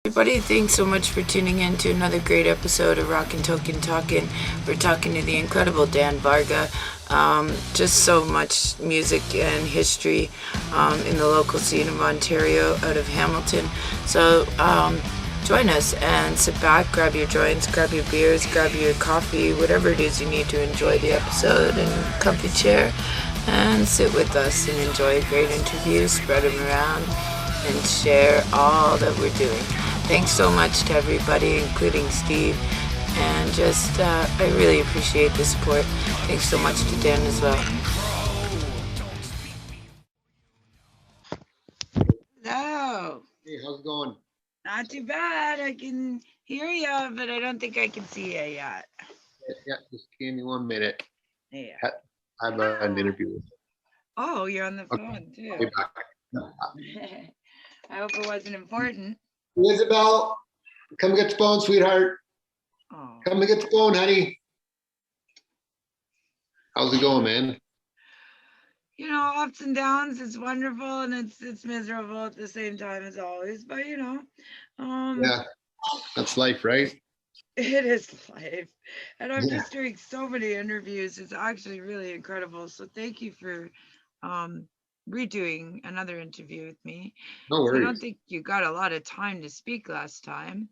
Everybody, thanks so much for tuning in to another great episode of Rockn Talkn. We're talking to the incredible Dan Varga. Just so much music and history in the local scene of Ontario, out of Hamilton. So join us and sit back, grab your joints, grab your beers, grab your coffee, whatever it is you need to enjoy the episode in a comfy chair, and sit with us and enjoy a great interview, spread them around, and share all that we're doing. Thanks so much to everybody, including Steve, and just I really appreciate the support. Thanks so much to Dan as well. Hello. Hey, how's it going? Not too bad. I can hear you, but I don't think I can see you yet. Yeah, just give me 1 minute. Yeah. I have an interview with Oh, you're on the Okay, phone too. I'll be back. I hope it wasn't important. Isabel, come get the phone, sweetheart. Oh. Come and get the phone, honey. How's it going, man? You know, ups and downs. It's wonderful and it's miserable at the same time as always. But you know, Yeah, that's life, right? it is life. And I'm Yeah, just doing so many interviews. It's actually really incredible. So thank you for redoing another interview with me. no So I don't worries. think you got a lot of time to speak last time.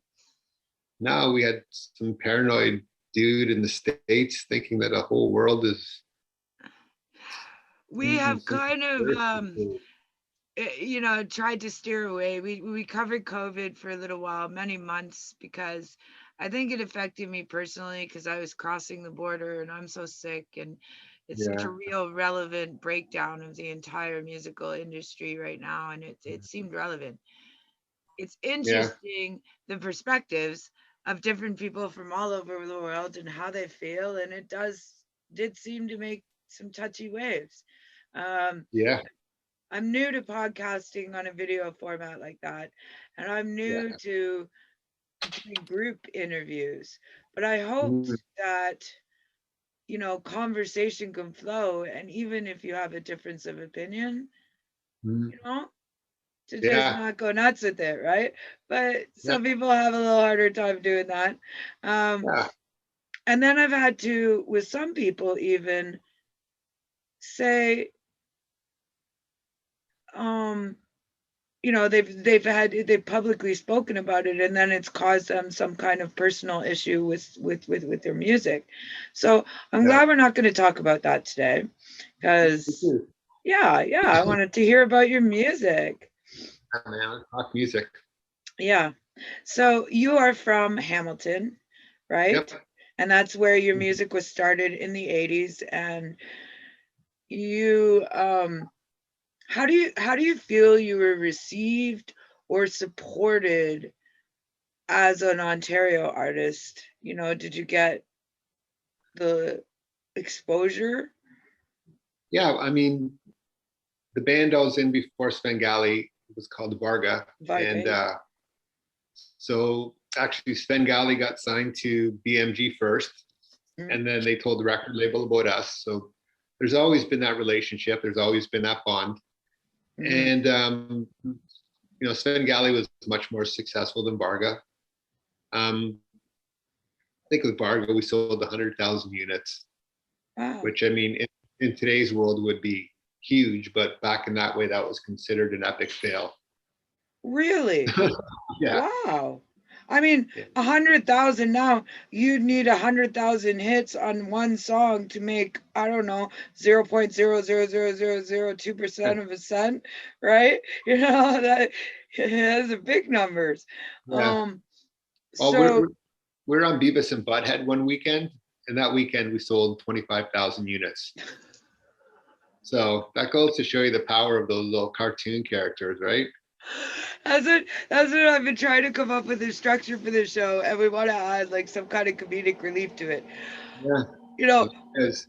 Now we had some paranoid dude in the States thinking that the whole world is We have kind of you know, tried to steer away. We covered COVID for a little while, many months, because I think it affected me personally because I was crossing the border and I'm so sick, and it's such a yeah, real relevant breakdown of the entire musical industry right now, and it seemed relevant. It's yeah, interesting the perspectives of different people from all over the world and how they feel, and it did seem to make some touchy waves. Um, yeah, I'm new to podcasting on a video format like that, and I'm new yeah. to doing group interviews. But I hoped Mm, that, you know, conversation can flow, and even if you have a difference of opinion, mm. you know, to just Yeah, not go nuts with it, right? But yeah, some people have a little harder time doing that. Um, yeah, and then I've had to, with some people, even say, um, you know, they've publicly spoken about it, and then it's caused them some kind of personal issue with their music. So I'm yeah. glad we're not going to talk about that today, Me because too. yeah, I wanted to hear about your music. Yeah, man, let's talk music. Yeah. So you are from Hamilton, Yep. right? And that's where your music was started in the 80s. And you how do you feel you were received or supported as an Ontario artist? You know, did you get the exposure? Yeah, I mean, the band I was in before Svengali was called Varga, and Varga. so actually Svengali got signed to BMG first, Mm-hmm. and then they told the record label about us. So there's always been that relationship. There's always been that bond, Mm-hmm. and Svengali was much more successful than Varga. I think with Varga we sold 100,000 units, Wow. which I mean in today's world would be huge, but back in that way that was considered an epic fail. Really? Yeah. Wow. I mean, Yeah. 100,000 now, you'd need 100,000 hits on one song to make, I don't know, 0.0000002% of a cent, right? You know, that's a big numbers. Yeah. Um, Well, so we're on Beavis and Butthead one weekend, and that weekend we sold 25,000 units. So that goes to show you the power of those little cartoon characters, right? that's what I've been trying to come up with a structure for the show, and we want to add like some kind of comedic relief to it. Yeah. You know, Because,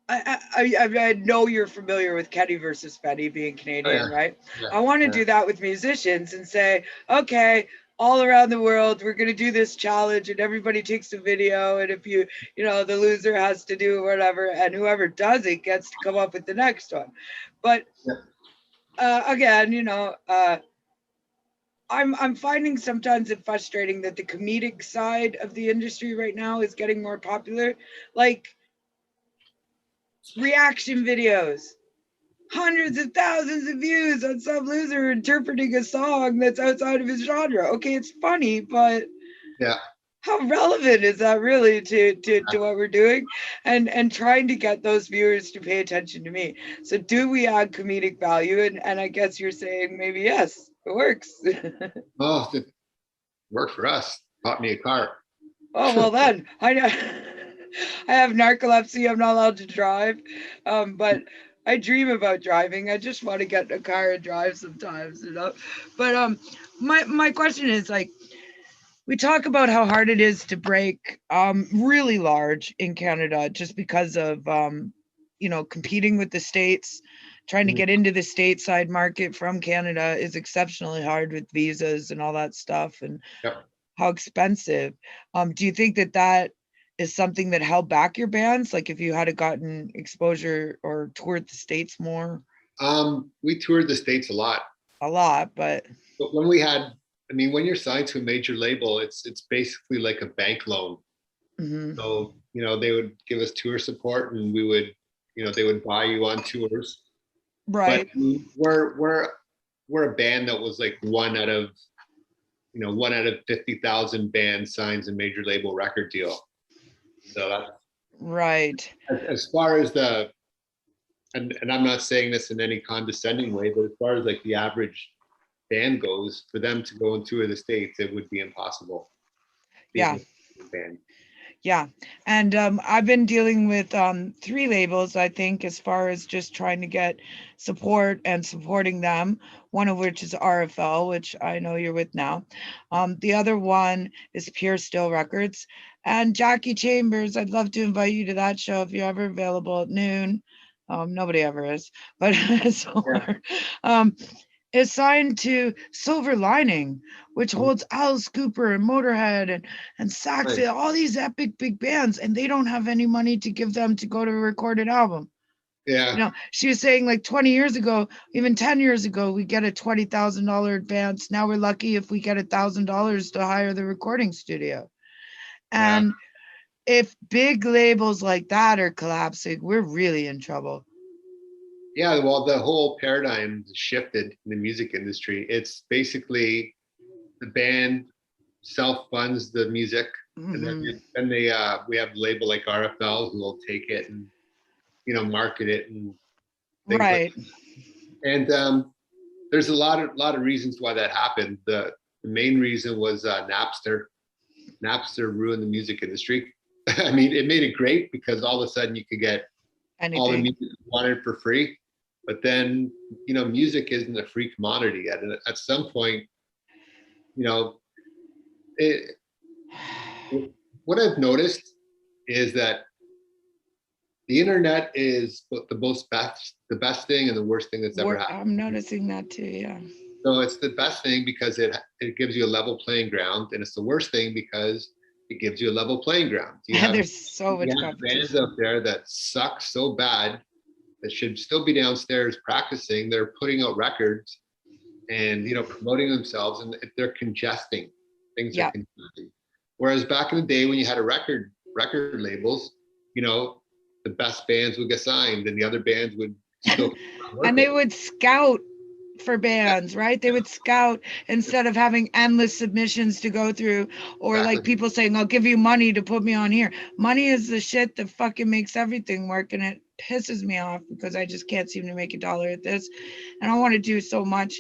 I know you're familiar with Kenny versus Benny being oh yeah, Canadian, right? yeah, I want to yeah, do that with musicians and say, okay, all around the world, we're going to do this challenge, and everybody takes a video. And if you know, the loser has to do whatever, and whoever does it gets to come up with the next one. But yeah. again, you know, I'm finding sometimes it frustrating that the comedic side of the industry right now is getting more popular. Like reaction videos, hundreds of thousands of views on some loser interpreting a song that's outside of his genre. Okay, it's funny, but Yeah. how relevant is that really to what we're doing? And trying to get those viewers to pay attention to me. So do we add comedic value? And I guess you're saying maybe yes, it works. Oh, it worked for us. Bought me a car. Oh well then I know I have narcolepsy. I'm not allowed to drive, but I dream about driving. I just want to get in a car and drive sometimes, you know. But my question is like we talk about how hard it is to break really large in Canada just because of you know competing with the states. Trying to Mhm. get into the stateside market from Canada is exceptionally hard with visas and all that stuff, and Yep. how expensive. Do you think that that is something that held back your bands? Like if you had gotten exposure or toured the states more, We toured the States a lot. a lot, but But when we had, I mean, when you're signed to a major label, it's basically like a bank loan. mhm. So, they would give us tour support and we would, they would buy you on tours. But Right. we're a band that was like one out of 50,000 bands signs a major label record deal. So that's Right. as far as and I'm not saying this in any condescending way, but as far as like the average band goes, for them to go and tour the States, it would be impossible being Yeah. a band. Yeah. And I've been dealing with three labels, I think, as far as just trying to get support and supporting them. One of which is RFL, which I know you're with now. The other one is Pure Still Records. And Jackie Chambers, I'd love to invite you to that show if you're ever available at noon. Nobody ever is, but so Yeah. um, is signed to Silver Lining, which holds Alice Cooper and Motorhead and Right. Saxon, all these epic big bands, and they don't have any money to give them to go to a recorded album. You Yeah. know, she was saying like 20 years ago, even 10 years ago, we get a $20,000 advance. Now we're lucky if we get $1,000 to hire the recording studio. Yeah. And if big labels like that are collapsing, we're really in trouble. Yeah. Well, the whole paradigm shifted in the music industry. It's basically the band self funds the music, and then Hmm. then we have a label like RFL who will take it and market it and things like Right. that. And there's a lot of reasons why that happened. The main reason was Napster. Napster ruined the music industry. I mean, it made it great because all of a sudden you could get all the Anything. music you wanted for free. But then, music isn't a free commodity. At some point, you know, it, what I've noticed is that the internet is the best thing and the worst thing that's ever happened. I'm noticing that too. Yeah. So it's the best thing because it gives you a level playing ground, and it's the worst thing because it gives you a level playing ground. You And have there's so you much have bands out competition. there that suck so bad that should still be downstairs practicing. They're putting out records and promoting themselves, and they're congesting. Things are Yeah. congesting. Whereas back in the day when you had a record labels, you know, the best bands would get signed, and the other bands would still And they working. would scout for Yeah, bands, right? They would scout instead of having endless submissions to go through, or like exactly. people saying, I'll give you money to put me on here. Money is the shit that fucking makes everything work. And it pisses me off because I just can't seem to make a dollar at this. And I want to do so much.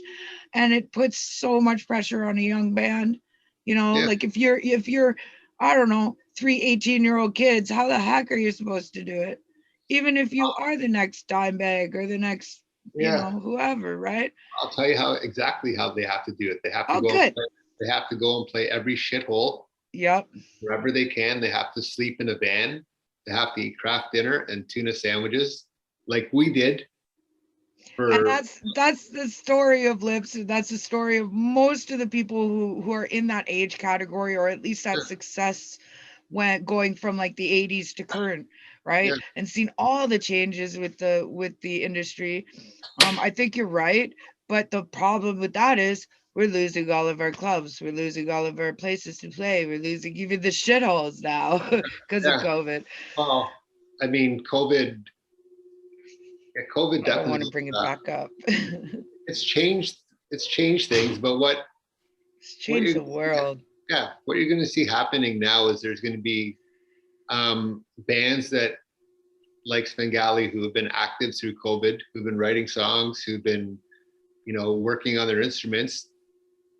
And it puts so much pressure on a young band. You know, Yeah, like if you're, I don't know, 3 18-year-old kids, how the heck are you supposed to do it? Even if you are the next Dimebag or the next, yeah. whoever, right? I'll tell you exactly how they have to do it. They have to Oh, go and good. play. They have to go and play every shithole Yep. wherever they can. They have to sleep in a van. They have to eat craft dinner and tuna sandwiches, like we did And for. that's the story of Lips. That's the story of most of the people who are in that age category, or at least that success went going from like the 80s to current, Yeah, right? And seen all the changes with the industry. I think you're right, but the problem with that is We're losing all of our clubs. We're losing all of our places to play. We're losing even the shitholes now because of Yeah. COVID. Well, I mean, COVID. Yeah, COVID I don't want to definitely. bring it back up. It's It's changed. It's changed things. But what changed you're the world. yeah, what you're going to see happening now is there's going to be bands that like Svengali who have been active through COVID, who've been writing songs, who've been working on their instruments.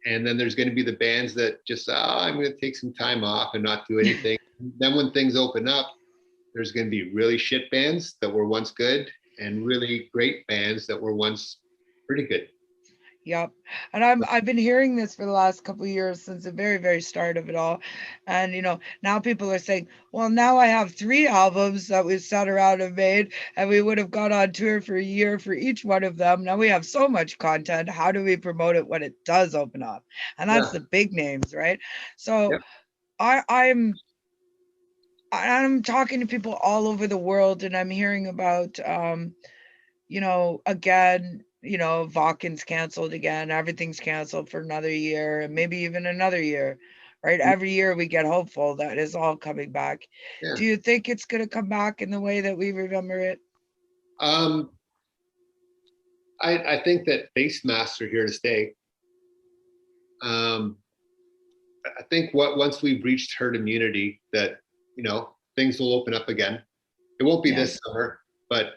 And then there's going to be the bands that just, I'm going to take some time off and not do anything. Then when things open up, there's going to be really shit bands that were once good and really great bands that were once pretty good. Yep. And I've been hearing this for the last couple of years since the very, very start of it all. And now people are saying, well, now I have 3 albums that we've sat around and made, and we would have gone on tour for a year for each one of them. Now we have so much content. How do we promote it when it does open up? And that's Yeah. the big names, right? So Yep. I'm talking to people all over the world, and I'm hearing about again, Vakken's canceled again. Everything's canceled for another year and maybe even another year, right? Every year we get hopeful that it's all coming back. Yeah. Do you think it's going to come back in the way that we remember it? Um, I think that face masks are here to stay. Um, I think once we've reached herd immunity, that things will open up again. It won't be Yeah. this summer, but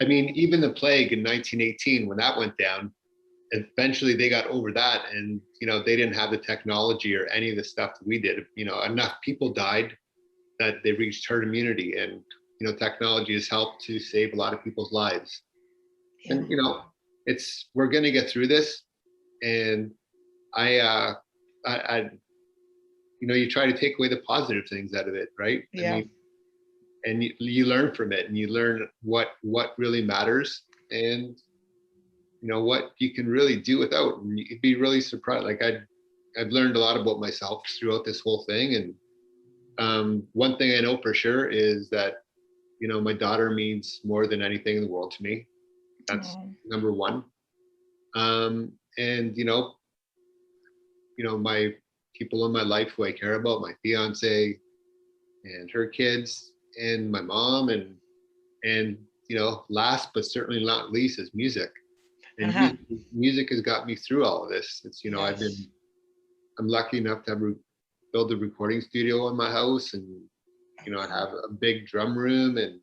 I mean, even the plague in 1918, when that went down, eventually they got over that, and they didn't have the technology or any of the stuff that we did. Enough people died that they reached herd immunity, and technology has helped to save a lot of people's lives. Yeah. And we're going to get through this, and I you try to take away the positive things out of it, right? I Yeah. mean, and you learn from it, and you learn what really matters, and what you can really do without. And you'd be really surprised. Like I've learned a lot about myself throughout this whole thing, and one thing I know for sure is that my daughter means more than anything in the world to me. That's Oh, number one. And my people in my life who I care about, my fiance and her kids and my mom, and last but certainly not least is music. And music has got me through all of this. It's yes. I'm lucky enough to build a recording studio in my house, and I have a big drum room, and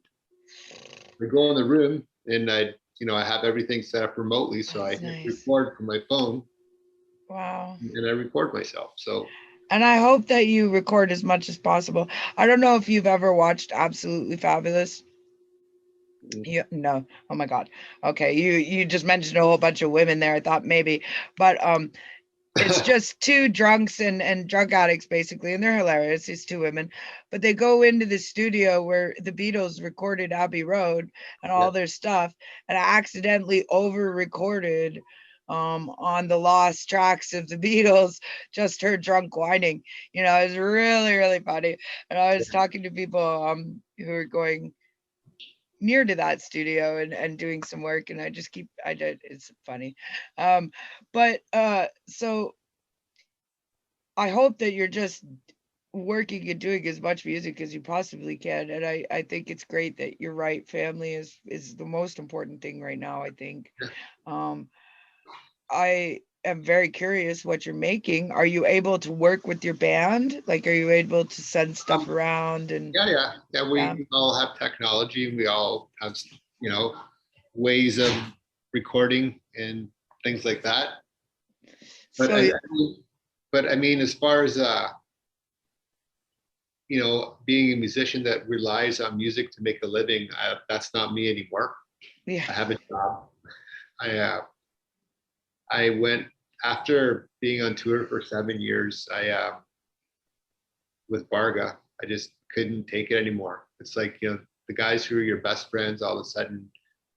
I go in the room, and I have everything set up remotely, so I That's hit nice. record from my phone, Wow. and I record myself. So And I hope that you record as much as possible. I don't know if you've ever watched Absolutely Fabulous. Yeah, no. Oh my God. Okay, you just mentioned a whole bunch of women there. I thought maybe, but it's just 2 drunks and drug addicts basically, and they're hilarious. These 2 women, but they go into the studio where the Beatles recorded Abbey Road and yeah, all their stuff, and I accidentally over recorded on the lost tracks of the Beatles, just her drunk whining. It was really, really funny. And I was talking to people who were going near to that studio and doing some work, and I did, it's funny. um but so I hope that you're just working and doing as much music as you possibly can, and I think it's great that you're right. Family is the most important thing right now, I think. um I am very curious what you're making. Are you able to work with your band? Like, are you able to send stuff um, around? And yeah. yeah. We all have technology, and we all have ways of recording and things like that. But So I mean, as far as being a musician that relies on music to make a living, that's not me anymore. yeah. I have a job. I I went after being on tour for 7 years. I with Varga, I just couldn't take it anymore. It's like the guys who are your best friends, all of a sudden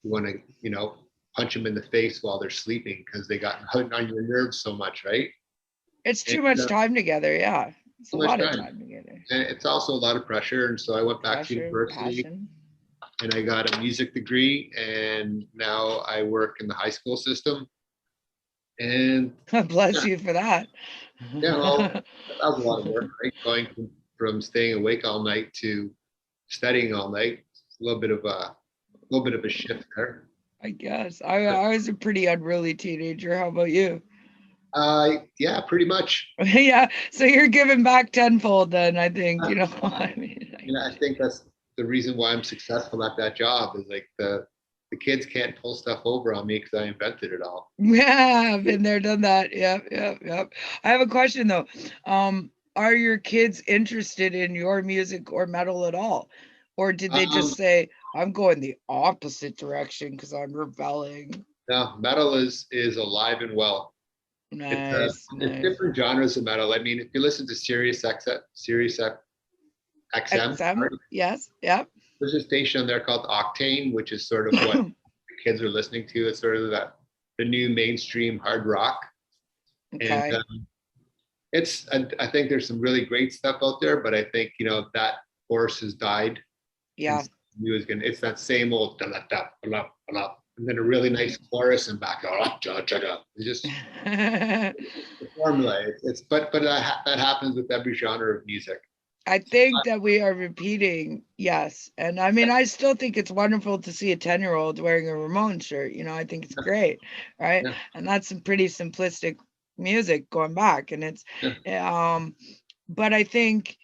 you want to punch them in the face while they're sleeping because they got on your nerves so much, right? It's And too much time together. Yeah. It's a too much lot of time, time together. and it's also a lot of pressure. And so I went back to Pressure, university, passion. and I got a music degree, and now I work in the high school system. And Bless yeah, you for that. yeah, well, that was a lot of work, right? Going from staying awake all night to studying all night. It's a little bit of a shift there. I guess I was a pretty unruly teenager. How about you? Yeah, pretty much. Yeah, so you're giving back tenfold then, I think, I mean, I think that's the reason why I'm successful at that job is like the kids can't pull stuff over on me because I invented it all. yeah, I've been there, done that. Yep, yep, yep. I have a question though. Are your kids interested in your music or metal at all? Or did they just Um, say, I'm going the opposite direction because I'm rebelling? no, metal is alive and well. Nice, It's nice. different genres of metal. I mean, if you listen to XM, XM? Yes, yep. there's a station there called Octane, which is sort of what the kids are listening to. It's sort of the new mainstream hard rock, and Okay. I think there's some really great stuff out there, but I think that horse has died, and Yeah. new is gonna. It's that same old da da da da da, and then a really nice chorus and back out. It's just the formula. But that happens with every genre of music. I think that we are repeating, yes. And I mean, I still think it's wonderful to see a 10-year-old wearing a Ramon shirt. I think it's great, right? Yeah, And that's some pretty simplistic music going back. And yeah, but I think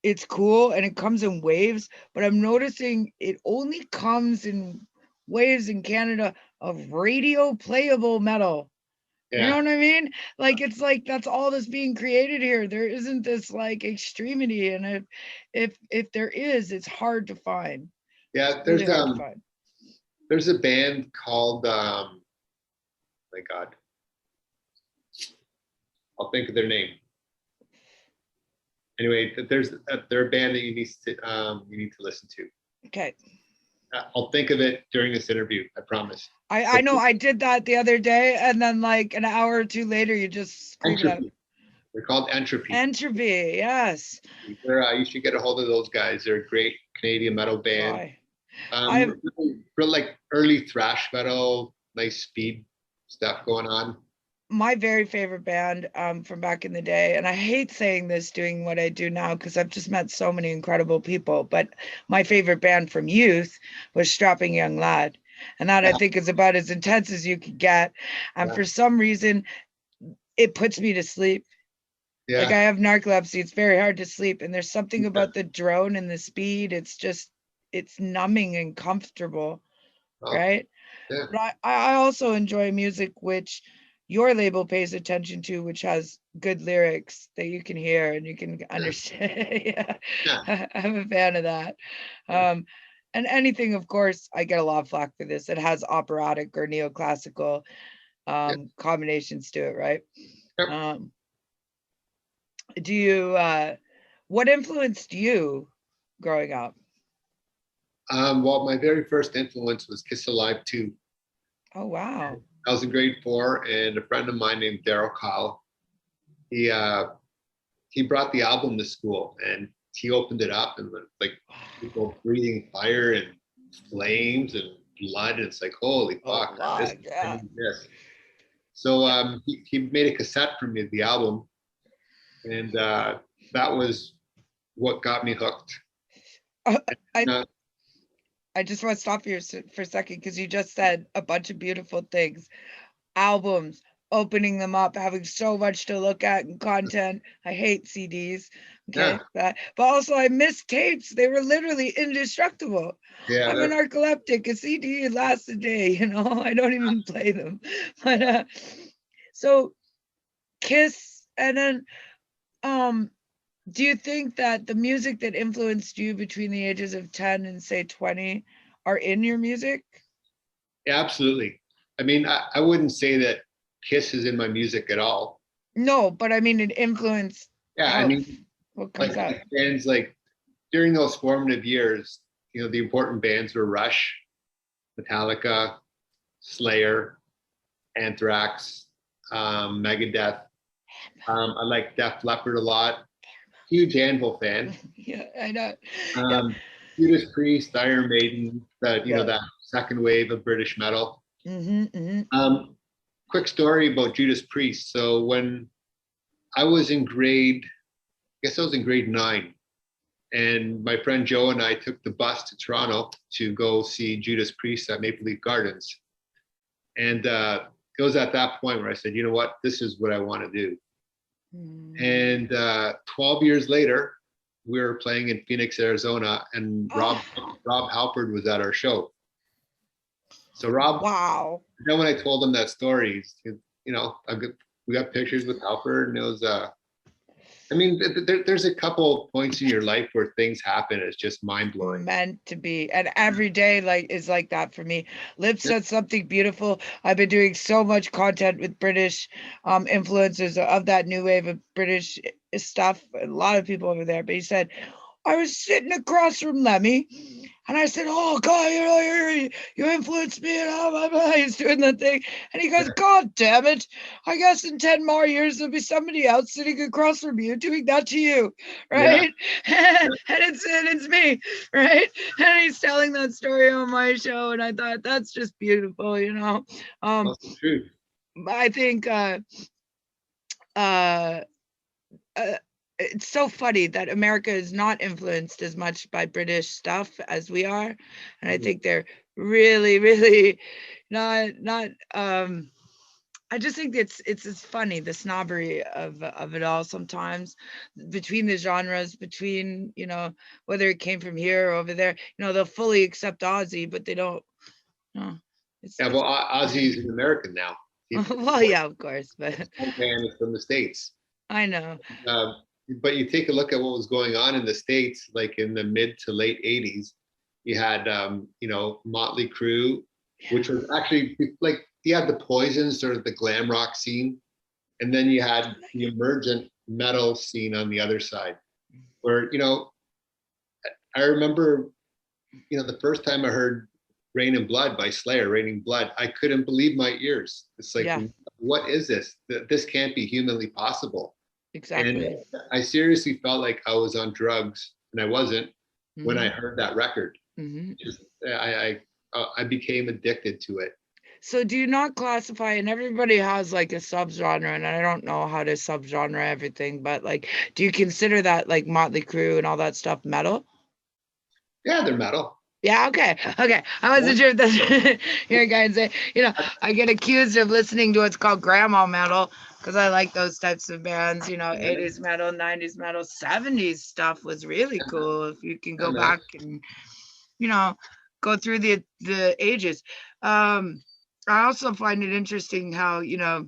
it's cool and it comes in waves. But I'm noticing it only comes in waves in Canada of radio playable metal. You know yeah. what I mean? Like it's like that's all that's being created here. There isn't this like extremity, and if there is, it's hard to find. It's Yeah, really hard to find. there's a band called my God, I'll think of their name. Anyway, they're a band that you need to listen to. Okay. I'll think of it during this interview. I promise. I But know I did that the other day, and then like an hour or two later, you just scream it out. Entropy. They're called Entropy. Entropy, yes. You should get a hold of those guys. They're a great Canadian metal band. Try. I've Real like early thrash metal, nice speed stuff going on. My very favorite band from back in the day, and I hate saying this doing what I do now because I've just met so many incredible people, but my favorite band from youth was Strapping Young Lad. And that I Yeah, think is about as intense as you could get. And yeah, for some reason, it puts me to sleep. Like yeah, I have narcolepsy, it's very hard to sleep. And there's something yeah. about the drone and the speed, it's numbing and comfortable, Oh, right? yeah, But I also enjoy music which your label pays attention to, which has good lyrics that you can hear and you can yeah, understand. Yeah, yeah, I'm a fan of that. yeah, Um, and anything, of course, I get a lot of flack for this. It has operatic or neoclassical yeah. combinations to it, right? Yep. Um, do you, what influenced you growing up? Well, my very first influence was Kiss Alive 2. Oh, wow. I was in grade 4, and a friend of mine named Daryl Kyle, he uh, he brought the album to school, and he opened it up, and like people breathing fire and flames and blood. And it's like, holy Oh, fuck, this my I God. need this. So he made a cassette for me of the album, and that was what got me hooked. I Uh, I just want to stop you for a second because you just said a bunch of beautiful things. Albums, opening them up, having so much to look at and content. I hate CDs. yeah, Okay. But also I miss tapes. They were literally indestructible. yeah, I'm a narcoleptic. A CD lasts a day. I don't even play them. But so Kiss and then um do you think that the music that influenced you between the ages of 10 and say 20 are in your music? yeah, absolutely. I mean, I wouldn't say that Kiss is in my music at all. No, but I mean it influenced Yeah, I how mean, what comes like out. bands like during those formative years, the important bands were Rush, Metallica, Slayer, Anthrax, Megadeth. I like Def Leppard a lot. Huge Anvil fan. Yeah, I know. Yeah, Um, Judas Priest, Iron Maiden, that yeah. that second wave of British metal. Mm-hmm, mm-hmm. Um, quick story about Judas Priest. So when I was in grade, I guess I was in grade 9, and my friend Joe and I took the bus to Toronto to go see Judas Priest at Maple Leaf Gardens. And it was at that point where I said, you know what, this is what I want to do. And 12 years later, we were playing in Phoenix, Arizona, and Rob Halford was at our show. So Rob, Wow. then when I told him that story, you know, we got pictures with Halford, and it was I mean, there's a couple points in your life where things happen. It's just mind blowing. Meant to be, and every day is like that for me. Liv said something beautiful. I've been doing so much content with British influencers of that new wave of British stuff. A lot of people over there, but he said, I was sitting across from Lemmy, and I said, "Oh God, you influenced me," and he's doing that thing, and he goes, "God damn it! I guess in 10 more years there'll be somebody else sitting across from you doing that to you, right?" Yeah. and it's me, right? And he's telling that story on my show, and I thought that's just beautiful, you know. That's the truth. I think uh, it's so funny that America is not influenced as much by British stuff as we are, and I think they're really, really not. I just think it's funny, the snobbery of it all sometimes, between the genres, between, you know, whether it came from here or over there. You know, they'll fully accept Aussie, but they don't. No, Yeah, well, Ozzy's an American now. Well, yeah, of course, but Man is from the States. I know. Uh, but you take a look at what was going on in the States, like in the mid to late 80s, you had, you know, Motley Crue, which was actually like, you had the Poison, sort of the glam rock scene. And then you had the emergent metal scene on the other side, where, you know, I remember, you know, the first time I heard Rain in Blood by Slayer, Raining Blood, I couldn't believe my ears. It's like, Yeah, what is this? This can't be humanly possible. exactly. And I seriously felt like I was on drugs, and I wasn't when I heard that record. Just, I became addicted to it. So do you not classify, and everybody has like a subgenre, and I don't know how to subgenre everything, but like, do you consider that like Motley Crue and all that stuff metal? Yeah, they're metal. Yeah, okay. I wasn't sure if that's your guy and say, you know, I get accused of listening to what's called grandma metal because I like those types of bands, you know, 80s metal, 90s metal, 70s stuff was really cool. If you can go back and, you know, go through the ages. I also find it interesting how, you know,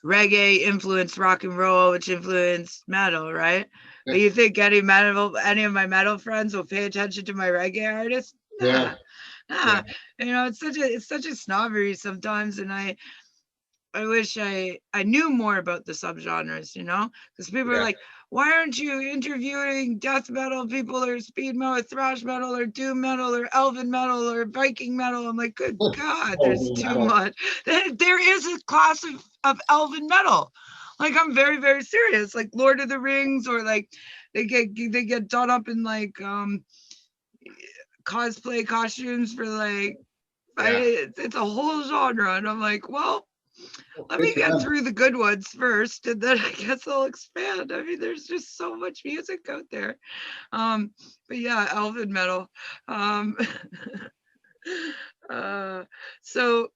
reggae influenced rock and roll, which influenced metal, right? But you think any of my metal friends will pay attention to my reggae artists? Nah, nah. You know, it's such a snobbery sometimes, and I wish I knew more about the subgenres, you know, because people are like, why aren't you interviewing death metal people or speed metal or thrash metal or doom metal or elven metal or Viking metal? I'm like, good God, there's too much. There is a class of elven metal. Like, I'm very, very serious. Like Lord of the Rings, or like they get done up in like cosplay costumes for like it's a whole genre, and I'm like, well, let me get through the good ones first, and then I guess I'll expand. I mean, there's just so much music out there. But yeah, elven metal. Um, uh, so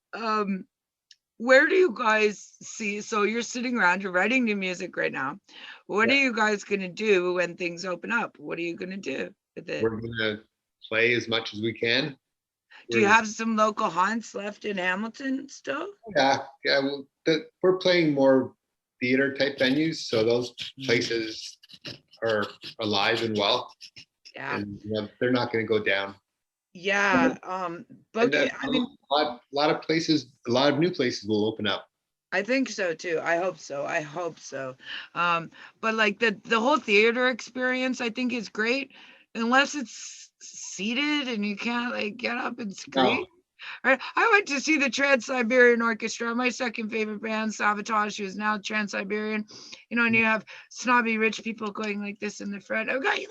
where do you guys see? So you're sitting around, you're writing new music right now. What are you guys gonna do when things open up? What are you gonna do with it? We're gonna play as much as we can. Do you have some local haunts left in Hamilton still? Yeah. We're playing more theater type venues, so those places are alive and well, Yeah. and you know, they're not going to go down. Yeah. But I mean, a lot of places, a lot of new places will open up. I think so too. I hope so. But like the whole theater experience, I think is great, unless it's seated and you can't like get up and scream. No. Right? I went to see the Trans-Siberian Orchestra, my second favorite band, Sabotage, who is now Trans-Siberian. You know, and you have snobby rich people going like this in the front. I'm going,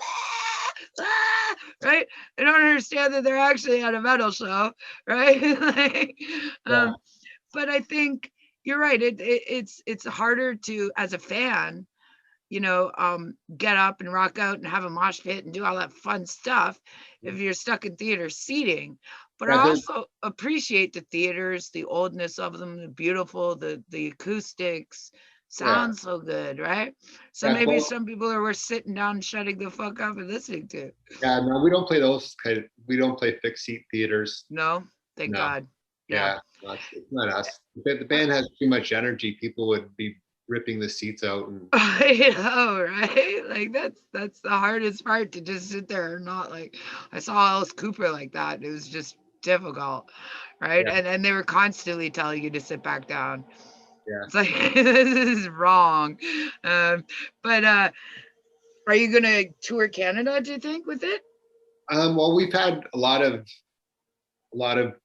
right? They don't understand that they're actually at a metal show, right? like, but I think you're right. It's harder to, as a fan, get up and rock out and have a mosh pit and do all that fun stuff if you're stuck in theater seating. But I Yeah, also appreciate the theaters, the oldness of them, the beautiful, the acoustics yeah, sound so good, right? So yeah. maybe Both. some people are worth sitting down, shutting the fuck up and listening to. Yeah, no, we don't play those kind of. We don't play fixed seat theaters. No, thank No. God. Yeah. Yeah, no, it's not us. The band has too much energy. People would be ripping the seats out, and I know, right? Like that's the hardest part, to just sit there and not, like, I saw Alice Cooper like that. It was just difficult, right? yeah, And they were constantly telling you to sit back down. yeah. It's like this is wrong. Um, but are you gonna tour Canada, do you think, with it? Well, we've had a lot of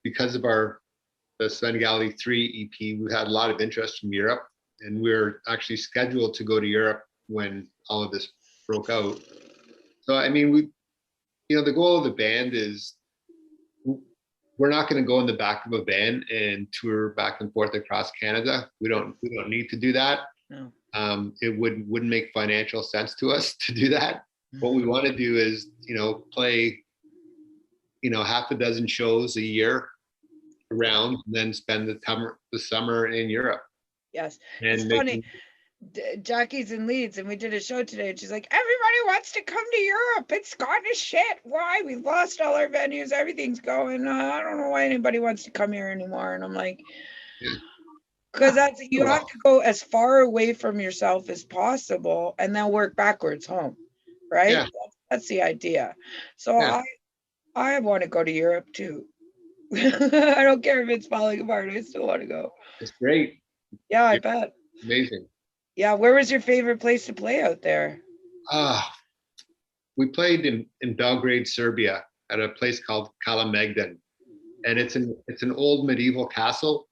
because of the Svengali 3 EP, we've had a lot of interest from Europe, and we're actually scheduled to go to Europe when all of this broke out. So I mean, the goal of the band is we're not going to go in the back of a van and tour back and forth across Canada. We don't need to do that. No. It wouldn't make financial sense to us to do that. What we want to do is, play, half a dozen shows a year around, and then spend the summer in Europe Yes, it's and funny. making. Jackie's in Leeds, and we did a show today, and she's like, everybody wants to come to Europe. It's gone to shit. Why? We've lost all our venues. Everything's going. I don't know why anybody wants to come here anymore. And I'm like, Yeah. because you have Well, to go as far away from yourself as possible and then work backwards home, right? yeah, That's the idea. So yeah, I want to go to Europe too. I don't care if it's falling apart. I still want to go. it's great. Yeah, I You're bet. amazing. Yeah, where was your favorite place to play out there? Ah, we played in Belgrade, Serbia, at a place called Kalamegdan, and it's an old medieval castle,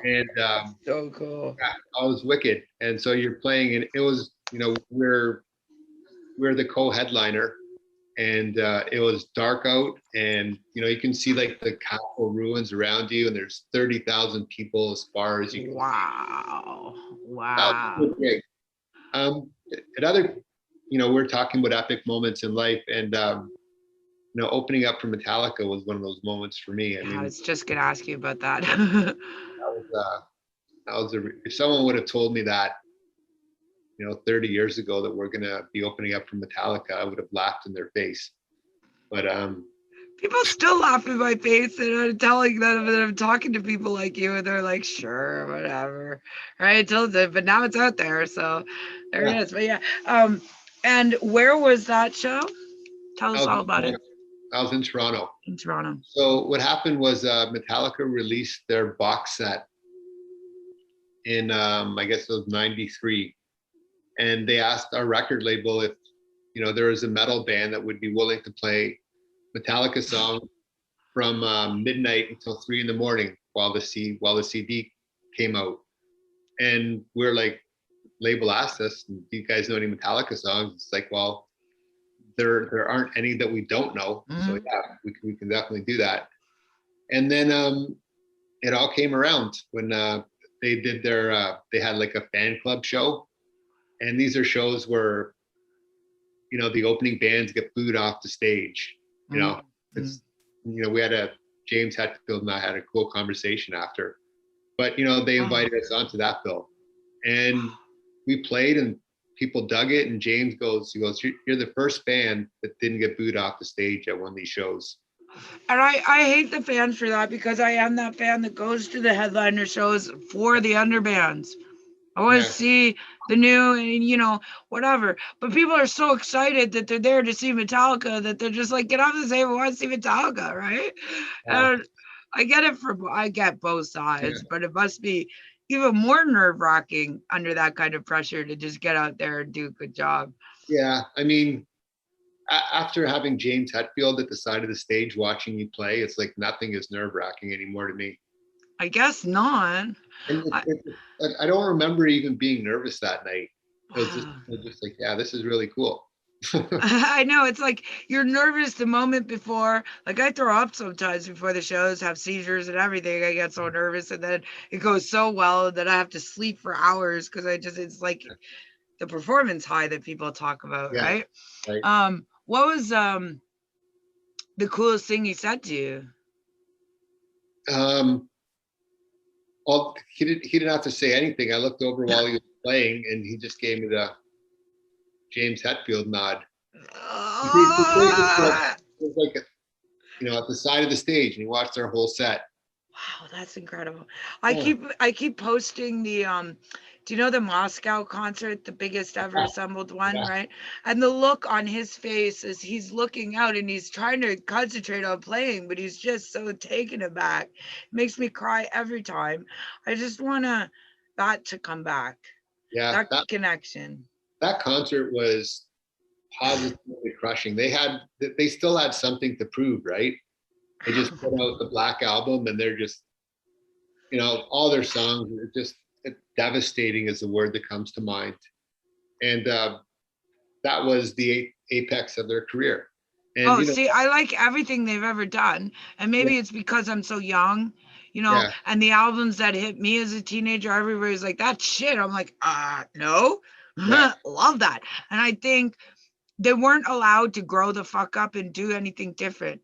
and So cool. I was wicked. And so you're playing, and it was, we're the co-headliner, and it was dark out, and you can see like the castle ruins around you, and there's 30,000 people as far as you can. Wow. That Wow. was great. Another, we're talking about epic moments in life, and opening up for Metallica was one of those moments for me. I I mean, was just gonna ask you about that. if someone would have told me that, 30 years ago, that we're gonna be opening up for Metallica, I would have laughed in their face. But People still laugh in my face, and I'm telling them that I'm talking to people like you, and they're like, sure, whatever. Right? But now it's out there, so there it yeah, is. But yeah. And where was that show? Tell I us was all in about it. Toronto. I was in Toronto. In Toronto. So what happened was Metallica released their box set in I guess it was '93, and they asked our record label if there was a metal band that would be willing to play Metallica songs from midnight until 3 in the morning while the CD came out. And we're like, label asked us, do you guys know any Metallica songs? It's like, well, there aren't any that we don't know. So Mhm. yeah, we can definitely do that. And then it all came around when they had like a fan club show. And these are shows where, the opening bands get booed off the stage. You know, Mhm. it's, we had James Hetfield and I had a cool conversation after, but they Oh. invited us onto that bill, and we played, and people dug it. And James goes, you're the first band that didn't get booed off the stage at one of these shows. And I hate the fans for that, because I am that fan that goes to the headliner shows for the underbands. I want to Yeah, see the new and whatever. But people are so excited that they're there to see Metallica that they're just like, get off the table, I want to see Metallica, right? yeah, And I get both yeah. sides, but it must be even more nerve-wracking under that kind of pressure to just get out there and do a good job. Yeah. I mean, after having James Hetfield at the side of the stage watching you play, it's like nothing is nerve wracking anymore to me. I guess not. And I, I don't remember even being nervous that night. It was just like, yeah, this is really cool. I know, it's like you're nervous the moment before. Like I throw up sometimes before the shows, have seizures and everything. I get so nervous, and then it goes so well that I have to sleep for hours because it's like the performance high that people talk about, Yeah, right? right. What was the coolest thing he said to you? Um, well, he didn't have to say anything. I looked over while he was playing, and he just gave me the James Hetfield nod. It was like at the side of the stage, and he watched our whole set. Wow, that's incredible. Yeah, I keep posting the do you know the Moscow concert, the biggest ever assembled one, yeah, right? And the look on his face as he's looking out and he's trying to concentrate on playing, but he's just so taken aback. It makes me cry every time. I just want that to come back. yeah. That That connection. that concert was positively crushing. They still had something to prove, right? They just put out the Black Album, and they're just all their songs are just devastating is the word that comes to mind. And that was the apex of their career. And Oh, see, I like everything they've ever done. And yeah, maybe it's because I'm so young, yeah, and the albums that hit me as a teenager, everybody's like, that shit. I'm like, no, yeah, love that. And I think they weren't allowed to grow the fuck up and do anything different.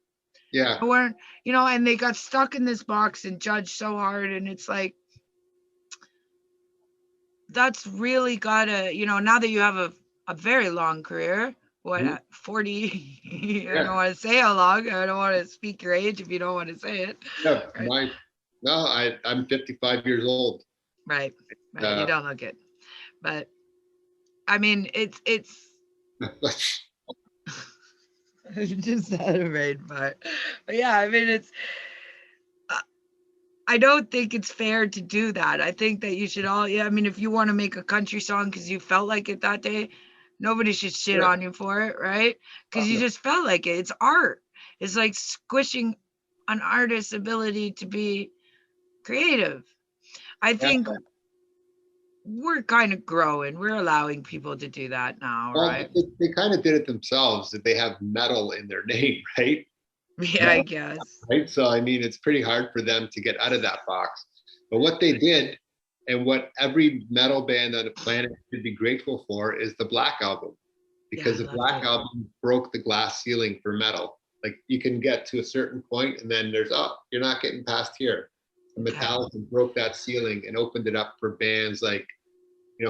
yeah, They weren't, and they got stuck in this box and judged so hard. And it's like, that's really gotta, now that you have a very long career, what, mhm, 40, I yeah, don't want to say how long, I don't want to speak your age if you don't want to say it. yeah. Right, No, I'm 55 years old. right, you Uh, don't look it. But I mean, it's just had a rain part. But yeah, I mean, uh, I don't think it's fair to do that. I think that you should all, yeah, I mean, if you want to make a country song because you felt like it that day, nobody should shit sure. on you for it, right? Because you just felt like it. It's art. It's like squishing an artist's ability to be creative. I Yeah. think we're kind of growing. We're allowing people to do that now, Well, right? they kind of did it themselves. That they have metal in their name, right? Yeah, I Metal, guess. right. So I mean, it's pretty hard for them to get out of that box. But what they did, and what every metal band on the planet should be grateful for, is the Black Album, Yeah, because I the loved Black it. Album broke the glass ceiling for metal. Like you can get to a certain point, and then you're not getting past here. The Okay. Metallica broke that ceiling and opened it up for bands like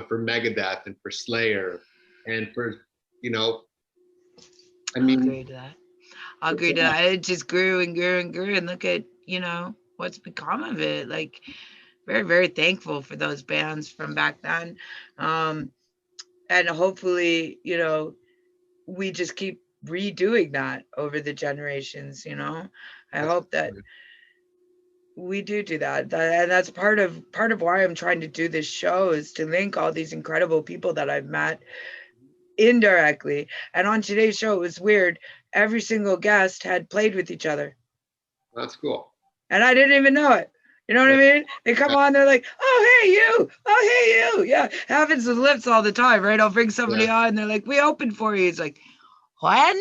for Megadeth and for Slayer and for you know, I I'll mean, agree to that. I'll agree to that. It just grew and grew and grew. And look at, what's become of it. Like, very, very thankful for those bands from back then. Um, and hopefully, we just keep redoing that over the generations. I that's hope that we do that. And that's part of why I'm trying to do this show is to link all these incredible people that I've met indirectly. And on today's show, it was weird. Every single guest had played with each other, that's cool. and I didn't even know it. You know what I Yeah, mean? They come on, they're like, "Oh, hey, you! Oh, hey, you!" Yeah, it happens with Lips all the time, right? I'll bring somebody yeah, on, and they're like, "We opened for you." He's like, "When?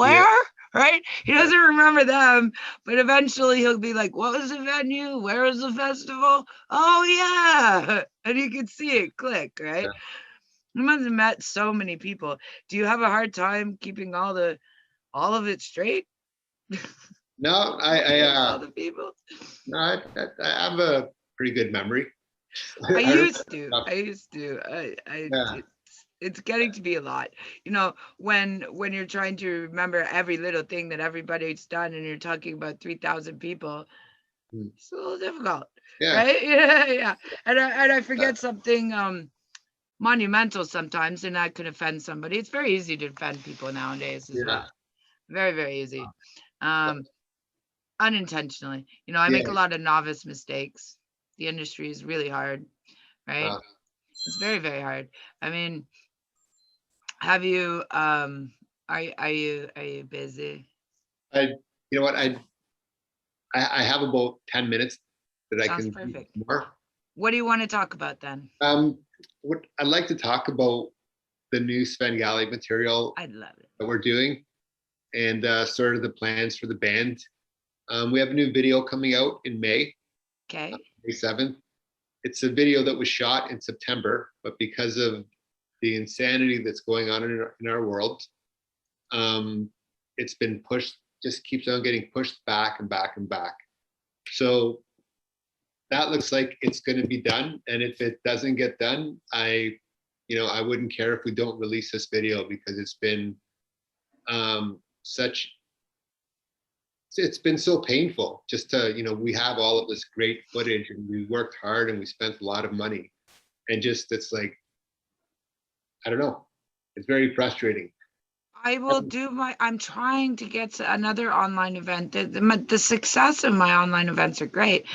yeah, Where?" Right? He yeah, doesn't remember them, but eventually he'll be like, "What was the venue? Where was the festival? Oh yeah!" And you can see it click, right? yeah. You must have met so many people. Do you have a hard time keeping all of it straight? No, All the names, all the people. no, I have a pretty good memory. I I remember used to. stuff. I used to. Yeah, It's getting to be a lot. When you're trying to remember every little thing that everybody's done, and you're talking about 3,000 people, mm, it's a little difficult, yeah, right? Yeah, yeah. And I yeah, forget something monumental sometimes, and that could offend somebody. It's very easy to offend people nowadays as yeah, well. Very, very easy. Um, Unintentionally. I make a yeah. lot of novice mistakes. The industry is really hard, right? Uh, It's very, very hard. I mean, have you are you busy? I, you know what, I have about 10 minutes that I Sounds can do perfect. more. What do you want to talk about then? What I'd like to talk about the new Svengali material I love it. that we're doing, and sort of the plans for the band. We have a new video coming out in May, Okay. May 7th. It's a video that was shot in September, but because of the insanity that's going on in our world, it's been pushed, just keeps on getting pushed back and back and back. So that looks like it's going to be done. And if it doesn't get done, I wouldn't care if we don't release this video, because it's been it's been so painful just to, we have all of this great footage and we worked hard and we spent a lot of money, and just, it's like, I don't know, it's very frustrating. I will I'm trying to get to another online event. The success of my online events are great.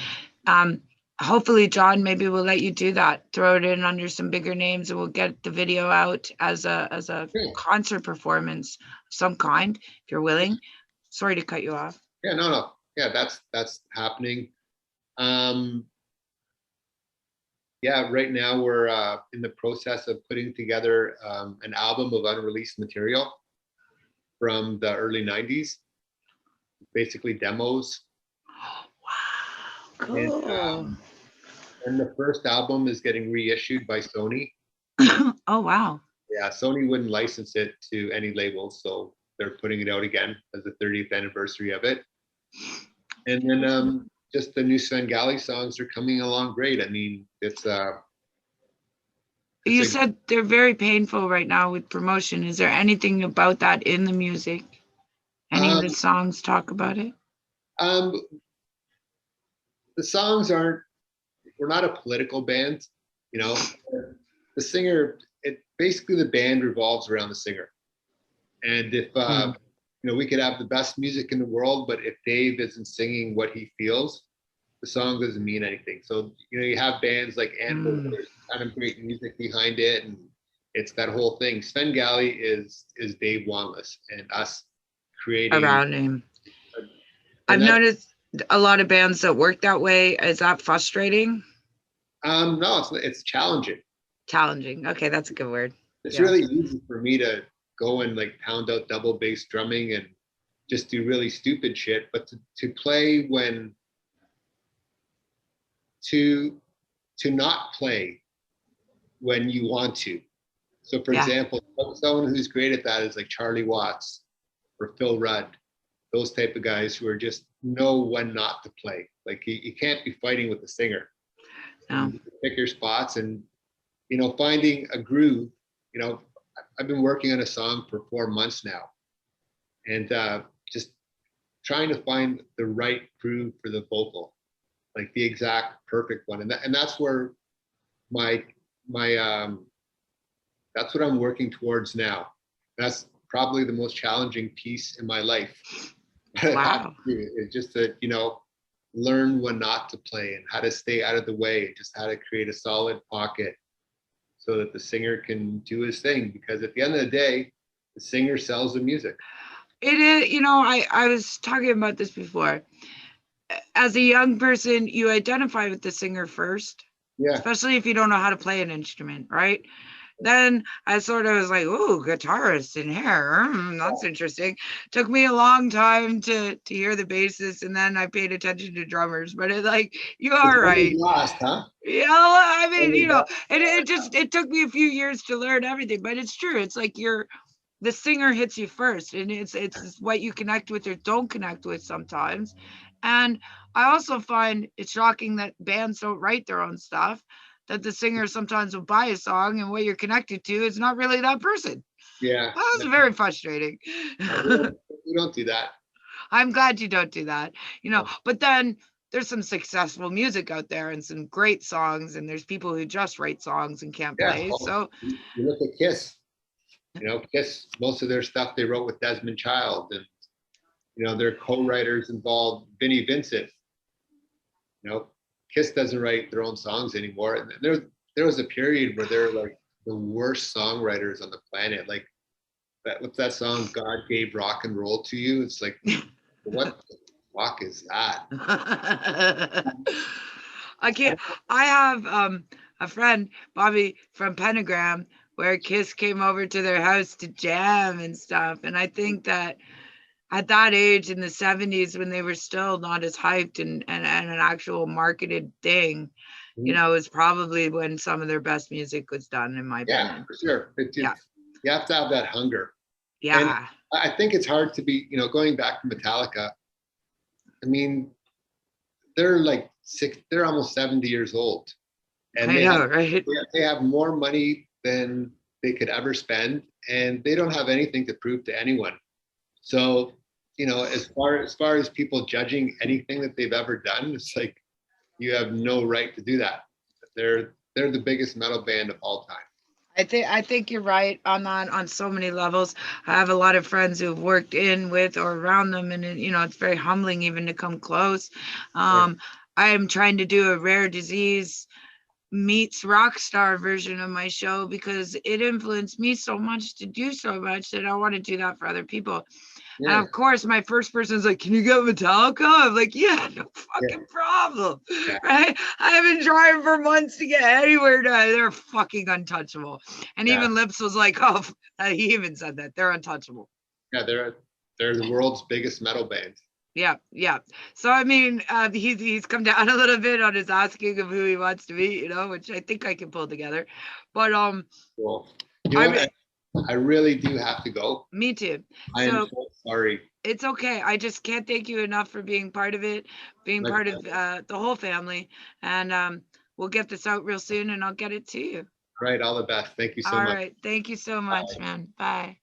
Hopefully, John, maybe we'll let you do that. Throw it in under some bigger names, and we'll get the video out as a concert performance of some kind, if you're willing. Sorry to cut you off. Yeah, no. Yeah, that's happening. Yeah, right now we're in the process of putting together an album of unreleased material from the early 90s, basically demos. Wow, cool. And the first album is getting reissued by Sony. Oh, wow. Yeah, Sony wouldn't license it to any labels, so they're putting it out again as the 30th anniversary of it. And then just the new Svengali songs are coming along great. I mean, you said they're very painful right now with promotion. Is there anything about that in the music? Any of the songs talk about it? The songs aren't, we're not a political band, the singer, basically the band revolves around the singer. And if, we could have the best music in the world, but if Dave isn't singing what he feels, the song doesn't mean anything. So, you have bands like Anvil, there's kind of great music behind it, and it's that whole thing. Svengali is Dave Wanless and us creating around him. I've noticed a lot of bands that work that way. Is that frustrating? No, it's challenging. Challenging. Okay, that's a good word. It's really easy for me to go and like pound out double bass drumming and just do really stupid shit, but to play to not play when you want to. So for example, someone who's great at that is like Charlie Watts or Phil Rudd, those type of guys who are just know when not to play. Like you can't be fighting with the singer. No. You pick your spots and, finding a groove. I've been working on a song for 4 months now, and just trying to find the right groove for the vocal, like the exact perfect one. And that's where that's what I'm working towards now. That's probably the most challenging piece in my life. Wow. It's just to, learn when not to play and how to stay out of the way, and just how to create a solid pocket so that the singer can do his thing. Because at the end of the day, the singer sells the music. It is, I was talking about this before. As a young person, you identify with the singer first. Yeah. Especially if you don't know how to play an instrument, right? Then I sort of was like, "Ooh, guitarist in here. That's interesting." Took me a long time to hear the bassist, and then I paid attention to drummers. But it's like, you are right. Lost, huh? Yeah, I mean, it took me a few years to learn everything, but it's true. It's like the singer hits you first, and it's what you connect with or don't connect with sometimes. And I also find it's shocking that bands don't write their own stuff, that the singer sometimes will buy a song and what you're connected to is not really that person. Yeah. That was very frustrating. We don't do that. I'm glad you don't do that, but then there's some successful music out there and some great songs, and there's people who just write songs and can't play. So you look at Kiss. Kiss, most of their stuff they wrote with Desmond Child, and their co-writers involved Vinnie Vincent. Kiss doesn't write their own songs anymore. And there was a period where they're like the worst songwriters on the planet. Like what's that song, God Gave Rock and Roll to You? It's like, what the fuck is that? I have a friend, Bobby from Pentagram, where Kiss came over to their house to jam and stuff. And I think that at that age in the 70s, when they were still not as hyped and an actual marketed thing, you Mhm. know, is probably when some of their best music was done, in my Yeah, opinion. for sure. Yeah. You have to have that hunger. And Yeah. I think it's hard to be, going back to Metallica. I mean, they're like they're almost 70 years old, and I know, right? they have more money than they could ever spend, and they don't have anything to prove to anyone. So, as far as people judging anything that they've ever done, it's like you have no right to do that. They're the biggest metal band of all time. I think you're right on that on so many levels. I have a lot of friends who've worked in with or around them, and it's very humbling even to come close. Sure. I am trying to do a rare disease meets rock star version of my show because it influenced me so much to do so much that I want to do that for other people. And Yeah. of course, my first person's like, "Can you get Metallica?" I'm like, "Yeah, no Yeah. fucking problem." Yeah. Right? I have been trying for months to get anywhere. They're fucking untouchable. And Yeah. even Lips was like, "Oh," he even said that they're untouchable. Yeah. They're the world's biggest metal band. Yeah, yeah. So I mean, he's come down a little bit on his asking of who he wants to be, which I think I can pull together. But Cool. You know I what? mean, I really do have to go. me too. I am So so sorry. it's okay. I just can't thank you enough for being part of it, being My part of pleasure. the whole family. And we'll get this out real soon and I'll get it to you. Right. All the best. Thank you so All much. right. Thank you so much, man. Bye.